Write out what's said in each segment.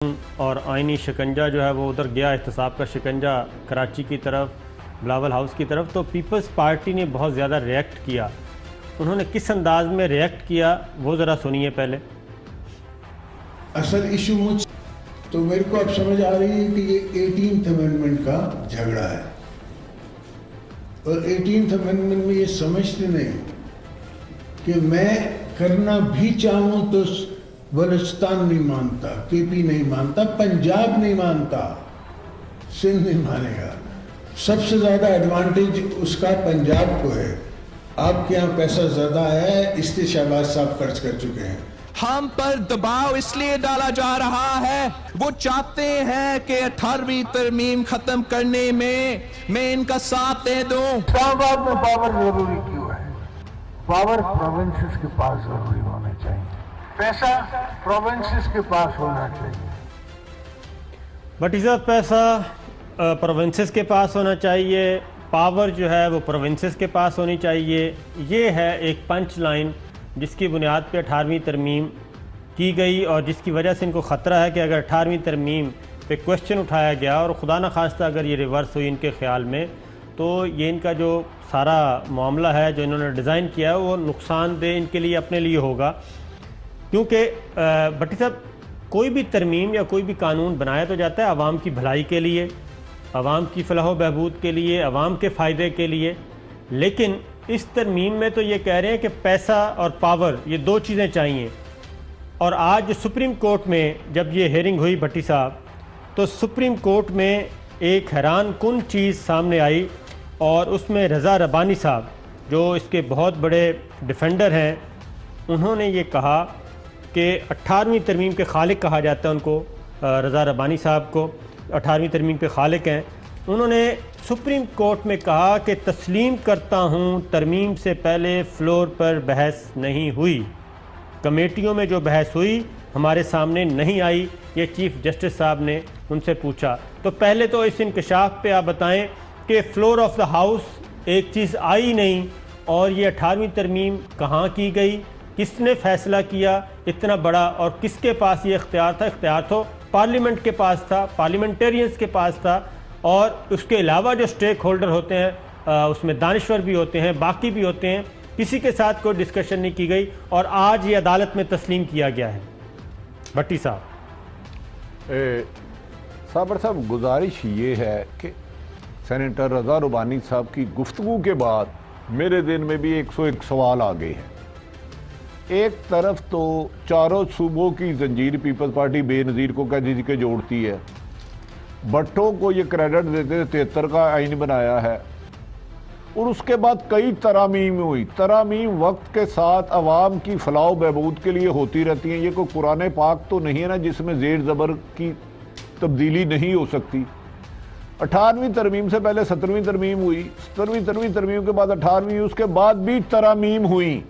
और आइनी शिकंजा जो है वो उधर गया, एहतसाब का शिकंजा कराची की तरफ, बिलावल हाउस की तरफ। तो पीपल्स पार्टी ने बहुत ज़्यादा रिएक्ट किया। उन्होंने किस अंदाज में रिएक्ट किया वो ज़रा सुनिए पहले। असल इशू मुझ तो मेरे को अब समझ आ रही है कि ये 18th अमेंडमेंट का झगड़ा है, और 18th अमेंडमेंट में ये समझते नहीं कि मैं करना भी चाहूं तो बलूचिस्तान नहीं मानता, केपी नहीं मानता, पंजाब नहीं मानता, सिंध नहीं मानेगा। सबसे ज्यादा एडवांटेज उसका पंजाब को है। आपके यहाँ पैसा ज्यादा है इसलिए शहबाज साहब खर्च कर चुके हैं। हम पर दबाव इसलिए डाला जा रहा है, वो चाहते हैं कि 18वीं तरमीम खत्म करने में मैं इनका साथ दे दूं। इस्लामाबाद में पावर जरूरी क्यों है? पावर प्रोविंसेस के पास जरूरी होना चाहिए, पैसा प्रोविंसेस के पास होना चाहिए। भट्टी साहब, पैसा प्रोविंसेस के पास होना चाहिए, पावर जो है वो प्रोविंसेस के पास होनी चाहिए। ये है एक पंच लाइन जिसकी बुनियाद पे 18वीं तरमीम की गई, और जिसकी वजह से इनको ख़तरा है कि अगर 18वीं तरमीम पे क्वेश्चन उठाया गया और ख़ुदा न खास्ता अगर ये रिवर्स हुई इनके ख़्याल में, तो ये इनका जो सारा मामला है जो इन्होंने डिज़ाइन किया है वो नुकसानदेह इनके लिए अपने लिए होगा। क्योंकि भट्टी साहब, कोई भी तरमीम या कोई भी कानून बनाया तो जाता है आवाम की भलाई के लिए, आवाम की फलाह बहबूद के लिए, आवाम के फ़ायदे के लिए। लेकिन इस तरमीम में तो ये कह रहे हैं कि पैसा और पावर ये दो चीज़ें चाहिए। और आज सुप्रीम कोर्ट में जब ये हेयरिंग हुई भट्टी साहब, तो सुप्रीम कोर्ट में एक हैरान कुन चीज़ सामने आई, और उसमें रज़ा रब्बानी साहब जो इसके बहुत बड़े डिफेंडर हैं, उन्होंने ये कहा कि 18वीं तरमीम के खालिक कहा जाता है उनको, रज़ा रब्बानी साहब को 18वीं तरमीम के खालिक हैं। उन्होंने सुप्रीम कोर्ट में कहा कि तस्लीम करता हूँ तरमीम से पहले फ्लोर पर बहस नहीं हुई, कमेटियों में जो बहस हुई हमारे सामने नहीं आई। ये चीफ़ जस्टिस साहब ने उनसे पूछा। तो पहले तो इस इंकशाफ पे आप बताएं कि फ्लोर ऑफ द हाउस एक चीज़ आई नहीं, और ये 18वीं तरमीम कहाँ की गई, किसने फ़ैसला किया इतना बड़ा, और किसके पास ये इख्तियार था? इख्तियार तो पार्लियामेंट के पास था, पार्लियामेंटेरियंस के पास था, और उसके अलावा जो स्टेक होल्डर होते हैं उसमें दानिश्वर भी होते हैं, बाकी भी होते हैं, किसी के साथ कोई डिस्कशन नहीं की गई, और आज ये अदालत में तस्लीम किया गया है। भट्टी साहब, साबर साहब, गुजारिश ये है कि सेनेटर रज़ा रब्बानी साहब की गुफ्तगू के बाद मेरे दिन में भी 101 सवाल आ गए हैं। एक तरफ तो चारों सूबों की जंजीर पीपल्स पार्टी बेनज़ीर को कह दीजिए के जोड़ती है, भट्टो को ये क्रेडिट देते 73 का आइन बनाया है, और उसके बाद कई तरामीम हुई। तरामीम वक्त के साथ आवाम की फलाह बहबूद के लिए होती रहती हैं। ये कोई कुरान पाक तो नहीं है ना जिसमें ज़ेर ज़बर की तब्दीली नहीं हो सकती। 18वीं तरमीम से पहले 17वीं तरमीम हुई, 17वीं तरमीम के बाद 18वीं, उसके बाद भी तरामीम हुई।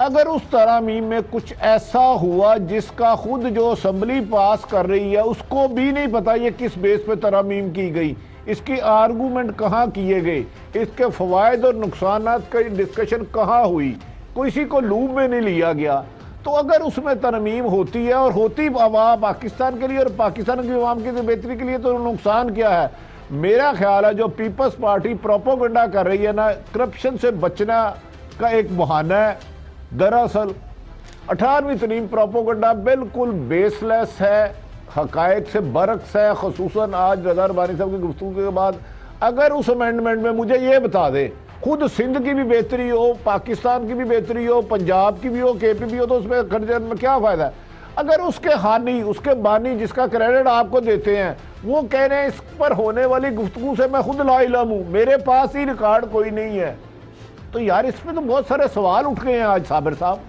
अगर उस तरामीम में कुछ ऐसा हुआ जिसका खुद जो असम्बली पास कर रही है उसको भी नहीं पता ये किस बेस पे तरामीम की गई, इसकी आर्गूमेंट कहाँ किए गए, इसके फ़वायद और नुकसानात की डिस्कशन कहाँ हुई, किसी को लूप में नहीं लिया गया, तो अगर उसमें तरमीम होती है और होती आवाम पाकिस्तान के लिए और पाकिस्तान की आवाम की बेहतरी के लिए, तो नुकसान क्या है? मेरा ख्याल है जो पीपल्स पार्टी प्रोपोगंडा कर रही है ना, करप्शन से बचना का एक बहाना है। दरअसल 18वीं तरमीम प्रोपोगंडा बिल्कुल बेसलेस है, हकायक से बरक्स है। ख़ुसूसन आज रज़ा रब्बानी साहब की गुफ्तगू के बाद अगर उस अमेंडमेंट में मुझे ये बता दे खुद सिंध की भी बेहतरी हो, पाकिस्तान की भी बेहतरी हो, पंजाब की भी हो, केपी भी हो, तो उसमें खर्च में क्या फ़ायदा है? अगर उसके हानी, उसके बानी जिसका क्रेडिट आपको देते हैं वो कह रहे हैं इस पर होने वाली गुफ्तगू से मैं खुद लाइलम हूँ, मेरे पास ही रिकॉर्ड कोई नहीं है, तो यार इसमें तो बहुत सारे सवाल उठ गए हैं आज साबिर साहब।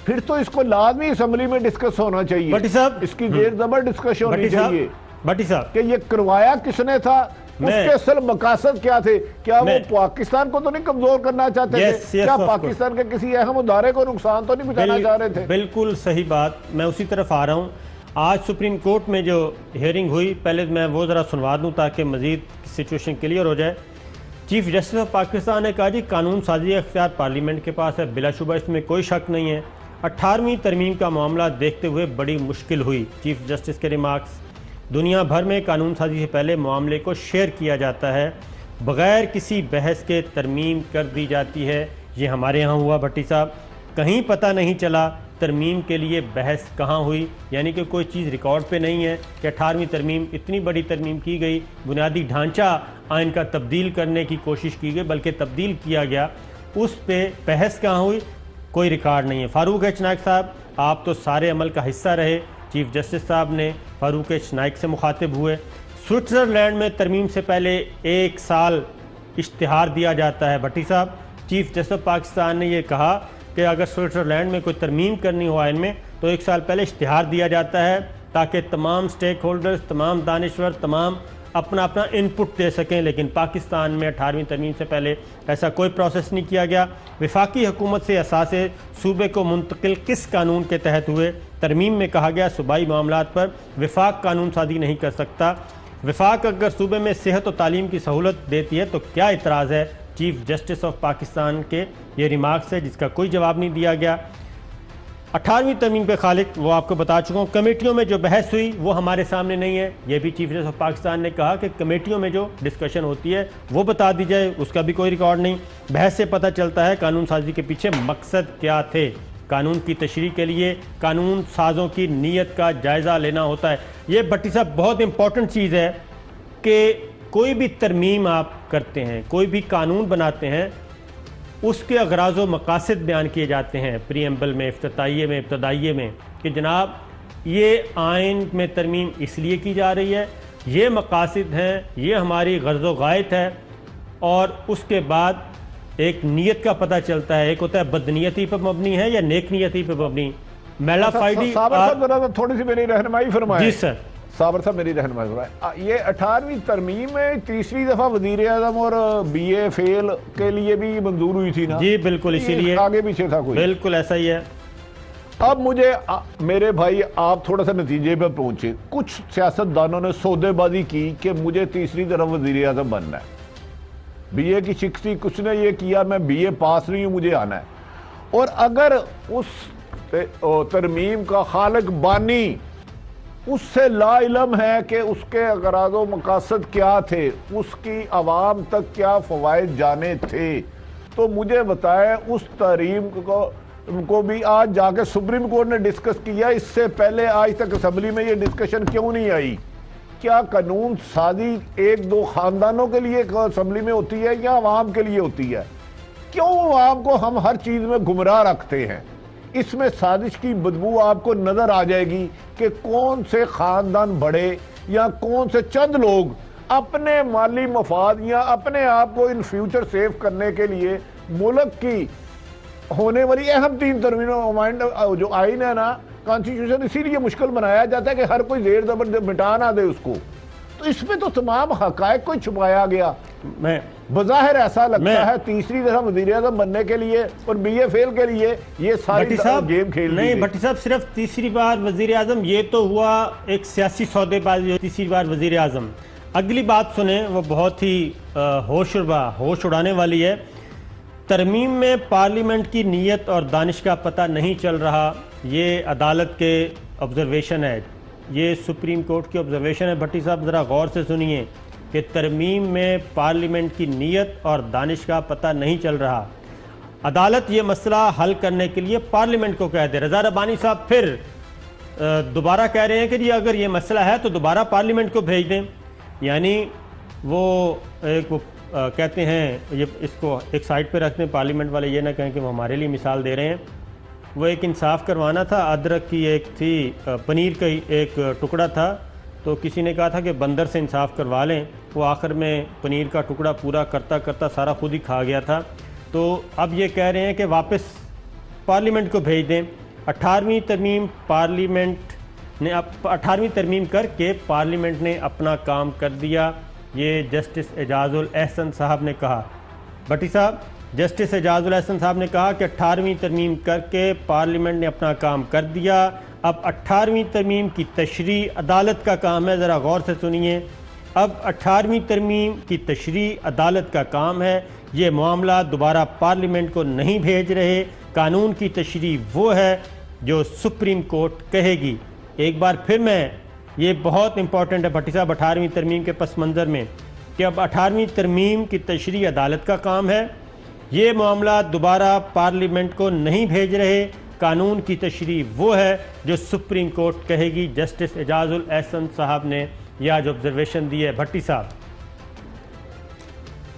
फिर तो इसको लाजमी असेंबली में डिस्कस होना चाहिए, भट्टी साहब, इसकी जेर जबर डिस्कशन होनी चाहिए। भट्टी साहब, कि ये करवाया किसने था, उसके असल मकासद क्या थे? क्या वो पाकिस्तान को तो नहीं कमजोर करना चाहते थे? क्या पाकिस्तान के किसी अहम उदारे को नुकसान तो नहीं पहुंचाना चाह रहे थे? बिल्कुल सही बात, मैं उसी तरफ आ रहा हूँ। आज सुप्रीम कोर्ट में जो हेयरिंग हुई, पहले मैं वो ज़रा सुनवा दूँ ताकि मज़ीद सिचुएशन क्लियर हो जाए। चीफ जस्टिस ऑफ पाकिस्तान ने कहा जी कानून साजी इख्तियार पार्लियामेंट के पास है, बिलाशुबा इसमें कोई शक नहीं है। 18वीं तरमीम का मामला देखते हुए बड़ी मुश्किल हुई। चीफ जस्टिस के रिमार्क्स। दुनिया भर में कानून साजी से पहले मामले को शेयर किया जाता है, बग़ैर किसी बहस के तरमीम कर दी जाती है। ये हमारे यहाँ हुआ भट्टी साहब। कहीं पता नहीं चला तरमीम के लिए बहस कहाँ हुई, यानी कि कोई चीज़ रिकॉर्ड पे नहीं है कि 18वीं तरमीम, इतनी बड़ी तरमीम की गई, बुनियादी ढांचा आइन का तब्दील करने की कोशिश की गई, बल्कि तब्दील किया गया, उस पे बहस कहाँ हुई, कोई रिकॉर्ड नहीं है। फारूक एच नाइक साहब, आप तो सारे अमल का हिस्सा रहे। चीफ जस्टिस साहब ने फारूक एच नाइक से मुखातिब हुए। स्विट्ज़रलैंड में तरमीम से पहले 1 साल इश्तिहार दिया जाता है। भट्टी साहब, चीफ जस्टिस पाकिस्तान ने यह कहा कि अगर स्विट्ज़रलैंड में कोई तरमीम करनी हो आइन में तो 1 साल पहले इश्तिहार दिया जाता है, ताकि तमाम स्टेक होल्डर्स, तमाम दानिश्वर, तमाम अपना अपना इनपुट दे सकें। लेकिन पाकिस्तान में 18वीं तरमीम से पहले ऐसा कोई प्रोसेस नहीं किया गया। वफाकी हुकूमत से असासे सूबे को मुंतकिल किस कानून के तहत हुए? तरमीम में कहा गया सूबाई मामलात पर वफाक कानून साजी नहीं कर सकता। वफाक अगर सूबे में सेहत और तालीम की सहूलत देती है तो क्या इतराज़ है? चीफ जस्टिस ऑफ पाकिस्तान के ये रिमार्क्स है, जिसका कोई जवाब नहीं दिया गया। 18वीं तरमीम पे खालिद, वो आपको बता चुका हूँ। कमेटियों में जो बहस हुई वो हमारे सामने नहीं है। ये भी चीफ जस्टिस ऑफ पाकिस्तान ने कहा कि कमेटियों में जो डिस्कशन होती है वो बता दी जाए, उसका भी कोई रिकॉर्ड नहीं। बहस से पता चलता है कानून साजी के पीछे मकसद क्या थे। कानून की तशरीह के लिए कानून साजों की नीयत का जायज़ा लेना होता है। ये भट्टी साहब बहुत इंपॉर्टेंट चीज़ है कि कोई भी तरमीम आप करते हैं, कोई भी कानून बनाते हैं, उसके अगराज़ व मकासद बयान किए जाते हैं प्रीएम्बल में, इफ्तिताइये में, इब्तदाइये में, कि जनाब ये आइन में तरमीम इसलिए की जा रही है, ये मकासद हैं, ये हमारी गर्ज़ व गायत है। और उसके बाद एक नीयत का पता चलता है, एक होता है बदनीयती पर मबनी है या नेक नीयती पर मबनी। मेलाफाइडी थोड़ी सी मेरी रहनुमाई फरमाएं। जी सर। साबर साहब मेरी रहनुमाई फरमाएं। ये 18वीं तरमीम में तीसरी दफा वजीर आजम और BA फेल के लिए भी मंजूर हुई थी ना? जी बिल्कुल, इसीलिए आगे पीछे था कोई? बिल्कुल ऐसा ही है। अब मुझे मेरे भाई आप थोड़ा सा नतीजे पे पहुंचे। कुछ सियासतदानों ने सौदेबाजी की कि मुझे तीसरी तरफ वजीर आजम बनना है, BA की शिक थी, कुछ ने ये किया मैं BA पास नहीं हूं, मुझे आना है। और अगर उस तरमीम का खालिक बानी उससे लाइलम है कि उसके अगराज़ो मकासद क्या थे, उसकी आवाम तक क्या फ़वाइद जाने थे, तो मुझे बताएं उस तहरीम को भी आज जाके सुप्रीम कोर्ट ने डिस्कस किया। इससे पहले आज तक असम्बली में ये डिस्कशन क्यों नहीं आई? क्या कानून साजी 1-2 ख़ानदानों के लिए असम्बली में होती है या आवाम के लिए होती है? क्यों आवाम को हम हर चीज़ में गुमराह रखते हैं? इसमें साजिश की बदबू आपको नजर आ जाएगी कि कौन से खानदान बड़े या कौन से चंद लोग अपने माली मफाद या अपने आप को इन फ्यूचर सेव करने के लिए मुल्क की होने वाली अहम 3 तरमीमों जो आइन है ना, कॉन्स्टिट्यूशन, इसीलिए मुश्किल बनाया जाता है कि हर कोई जेर जबर मिटा ना दे उसको। तो इसमें तो तमाम हकायक को छुपाया गया। मैं बज़ाहिर ऐसा लगता है तीसरी तरह वज़ीर आज़म बनने के लिए और BA फेल के लिए ये सारी गेम खेल नहीं। भट्टी साहब, सिर्फ तीसरी बार वज़ीर आज़म ये तो हुआ एक सियासी सौदेबाजी, तीसरी बार वज़ीर आज़म। अगली बात सुने, वो बहुत ही होश उड़ाने वाली है। तरमीम में पार्लियामेंट की नीयत और दानिश का पता नहीं चल रहा। ये अदालत के ऑब्जर्वेशन है, ये सुप्रीम कोर्ट की ऑब्जर्वेशन है। भट्टी साहब ज़रा गौर से सुनिए कि तरमीम में पार्लियामेंट की नीयत और दानिश का पता नहीं चल रहा। अदालत ये मसला हल करने के लिए पार्लियामेंट को कह दे। रज़ा रब्बानी साहब फिर दोबारा कह रहे हैं कि जी अगर ये मसला है तो दोबारा पार्लियामेंट को भेज दें। यानी वो कहते हैं, ये इसको एक साइड पे रखते हैं, पार्लियामेंट वाले ये ना कहें कि वो हमारे लिए मिसाल दे रहे हैं। वो एक इंसाफ करवाना था, अदरक की एक थी, पनीर का एक टुकड़ा था, तो किसी ने कहा था कि बंदर से इंसाफ करवा लें। वो आखिर में पनीर का टुकड़ा पूरा करता करता सारा खुद ही खा गया था। तो अब ये कह रहे हैं कि वापस पार्लियामेंट को भेज दें। 18वीं तरमीम पार्लियामेंट ने 18वीं तरमीम करके पार्लियामेंट ने अपना काम कर दिया। ये जस्टिस एजाजुल एहसन साहब ने कहा। भट्टी साहब, जस्टिस एजाजुल एहसन साहब ने कहा कि 18वीं तरमीम करके पार्लियामेंट ने अपना काम कर दिया। अब 18वीं तरमीम की तशरीह अदालत का काम है। ज़रा गौर से सुनिए। अब 18वीं तरमीम की तशरीह अदालत का काम है। ये मामला दोबारा पार्लियामेंट को नहीं भेज रहे, कानून की तशरीह वो है जो सुप्रीम कोर्ट कहेगी। एक बार फिर मैं, ये बहुत इंपॉर्टेंट है भट्टी साहब 18वीं तरमीम के पस मंज़र में, कि अब 18वीं तरमीम की तशरीह अदालत का काम है। ये मामला दोबारा पार्लियामेंट को नहीं भेज रहे, कानून की तशरीह वो है जो सुप्रीम कोर्ट कहेगी। जस्टिस एजाजुल एहसन साहब ने यह आज ऑब्जर्वेशन दी है। भट्टी साहब,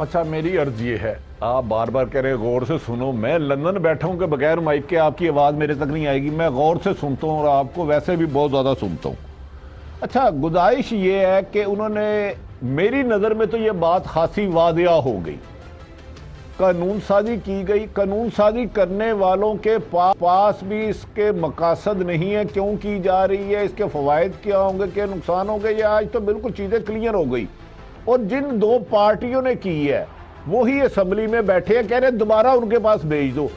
अच्छा, मेरी अर्ज ये है, आप बार बार कह रहे गौर से सुनो। मैं लंदन बैठा हूं कि बगैर माइक के आपकी आवाज़ मेरे तक नहीं आएगी। मैं गौर से सुनता हूं और आपको वैसे भी बहुत ज़्यादा सुनता हूं। अच्छा, गुजारिश ये है कि उन्होंने, मेरी नज़र में तो ये बात खासी वादिया हो गई, कानून साजी की गई। कानून साजी करने वालों के पास भी इसके मकासद नहीं है, क्यों की जा रही है, इसके फ़वाइद क्या होंगे, क्या नुकसान होंगे, ये आज तो बिल्कुल चीज़ें क्लियर हो गई। और जिन दो पार्टियों ने की है वही असम्बली में बैठे हैं, कह रहे दोबारा उनके पास भेज दो।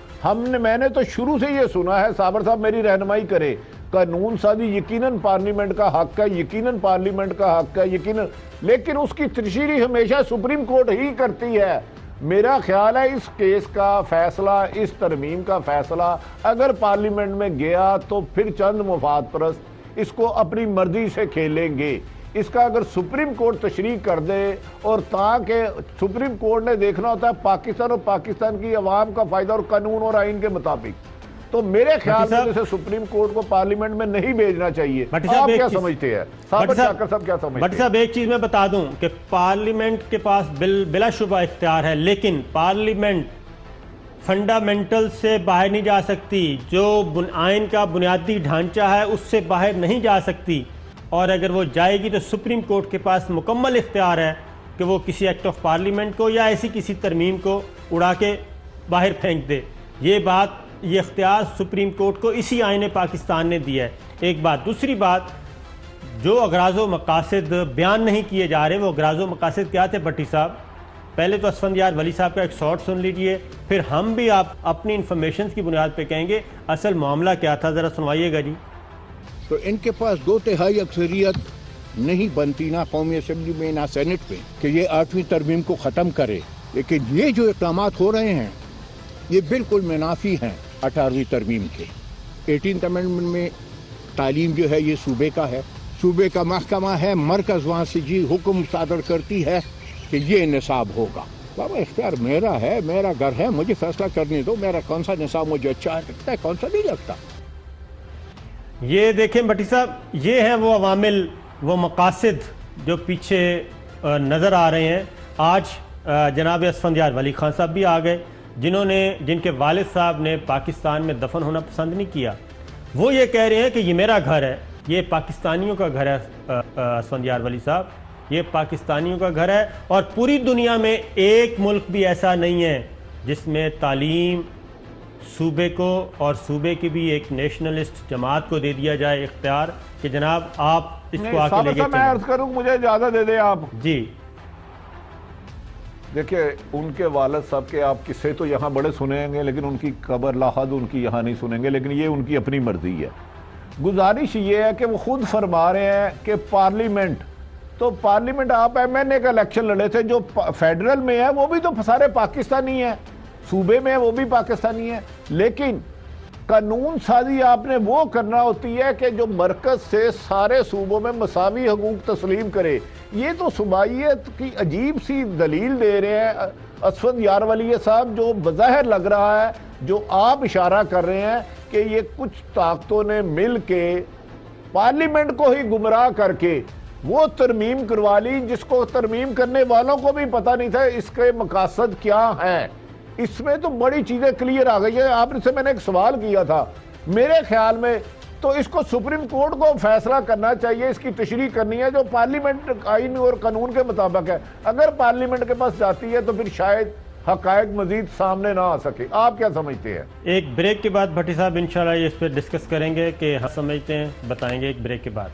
मैंने तो शुरू से ये सुना है, साबर साहब मेरी रहनुमाई करे, कानून साजी यकीनन पार्लियामेंट का हक है, यकीनन पार्लियामेंट का हक है, यकीनन, लेकिन उसकी तशरीह हमेशा सुप्रीम कोर्ट ही करती है। मेरा ख्याल है इस केस का फैसला, इस तरमीम का फैसला अगर पार्लियामेंट में गया तो फिर चंद मुफाद परस्त इसको अपनी मर्जी से खेलेंगे। इसका अगर सुप्रीम कोर्ट तशरीह कर दे, और ताकि सुप्रीम कोर्ट ने देखना होता है पाकिस्तान और पाकिस्तान की आवाम का फायदा और कानून और आइन के मुताबिक, तो मेरे ख्याल में जैसे सुप्रीम कोर्ट को पार्लियामेंट में नहीं भेजना चाहिए। आप क्या समझते हैं साहब, क्या समझते हैं? भट्टी साहब, एक चीज मैं बता दूं कि पार्लियामेंट के पास बिलाशुबा इख्तियार है, लेकिन पार्लियामेंट फंडामेंटल से बाहर नहीं जा सकती। जो आइन का बुनियादी ढांचा है उससे बाहर नहीं जा सकती, और अगर वो जाएगी तो सुप्रीम कोर्ट के पास मुकम्मल इख्तियार है कि वो किसी एक्ट ऑफ पार्लियामेंट को या ऐसी किसी तरमीम को उड़ा के बाहर फेंक दे। ये इख्तियार सुप्रीम कोर्ट को इसी आईन पाकिस्तान ने दिया है। एक बात। दूसरी बात, जो अगराज़ो मकासद बयान नहीं किए जा रहे, वो अगराज़ो मकासद क्या थे भट्टी साहब? पहले तो असफंदियार वली साहब का एक शॉर्ट सुन लीजिए, फिर हम भी आप अपनी इंफॉर्मेशन की बुनियाद पे कहेंगे असल मामला क्या था, ज़रा सुनवाइएगा जी। तो इनके पास 2/3 अक्सरियत नहीं बनती, ना कौमी असम्बली में ना सेनेट में, कि ये 8वीं तरमीम को ख़त्म करे। लेकिन ये जो इक़दाम हो रहे हैं ये बिल्कुल मुनाफी हैं 18वीं तरमीम के। 18th अमेंडमेंट में तालीम जो है ये सूबे का है, सूबे का महकमा है, मरकज़ वहाँ से जी हुक्म सादर करती है कि ये निसाब होगा। बाबा इख्तियार मेरा है, मेरा घर है, मुझे फैसला करने दो, मेरा कौन सा निसाब मुझे अच्छा लगता है, कौन सा नहीं लगता। ये देखें भट्टी साहब, ये हैं वो अवामिल, वो मकासद जो पीछे नज़र आ रहे हैं। आज जनाब असफंदियार वली खान साहब भी आ गए, जिनके वालिद साहब ने पाकिस्तान में दफन होना पसंद नहीं किया। वो ये कह रहे हैं कि ये मेरा घर है, ये पाकिस्तानियों का घर है। असफंदियार वली साहब, ये पाकिस्तानियों का घर है, और पूरी दुनिया में एक मुल्क भी ऐसा नहीं है जिसमें तालीम सूबे को और सूबे की भी एक नेशनलिस्ट जमात को दे दिया जाए इख्तियार कि जनाब आप इसको आके लेके चलें। मैं अर्ज करूं, मुझे इजाजत दे दें आप जी। देखिए, उनके वालिद साहब के आप किस्से तो यहाँ बड़े सुनेंगे, लेकिन उनकी कब्र लाहद उनकी यहाँ नहीं सुनेंगे, लेकिन ये उनकी अपनी मर्जी है। गुजारिश ये है कि वो खुद फरमा रहे हैं कि पार्लियामेंट, तो पार्लियामेंट आप MNA का इलेक्शन लड़े थे, जो फेडरल में है वो भी तो सारे पाकिस्तानी है, सूबे में है वो भी पाकिस्तानी है। लेकिन कानून साजी आपने वो करना होती है कि जो मरकज से सारे सूबों में मसावी हकूक तस्लीम करे। ये तो सूबाइयत की अजीब सी दलील दे रहे हैं असफंदियार वली साहब, जो बज़ाहिर लग रहा है, जो आप इशारा कर रहे हैं कि ये कुछ ताकतों ने मिल के पार्लियामेंट को ही गुमराह करके वो तरमीम करवा ली, जिसको तरमीम करने वालों को भी पता नहीं था इसके मकासद क्या हैं। इसमें तो बड़ी चीजें क्लियर आ गई है। आपसे मैंने एक सवाल किया था, मेरे ख्याल में तो इसको सुप्रीम कोर्ट को फैसला करना चाहिए, इसकी तशरीह करनी है जो पार्लियामेंट आइन और कानून के मुताबिक है। अगर पार्लियामेंट के पास जाती है तो फिर शायद हकायक मजीद सामने ना आ सके। आप क्या समझते हैं? एक ब्रेक के बाद भट्टी साहब इंशाल्लाह इस पर डिस्कस करेंगे कि हम समझते हैं, बताएंगे एक ब्रेक के बाद।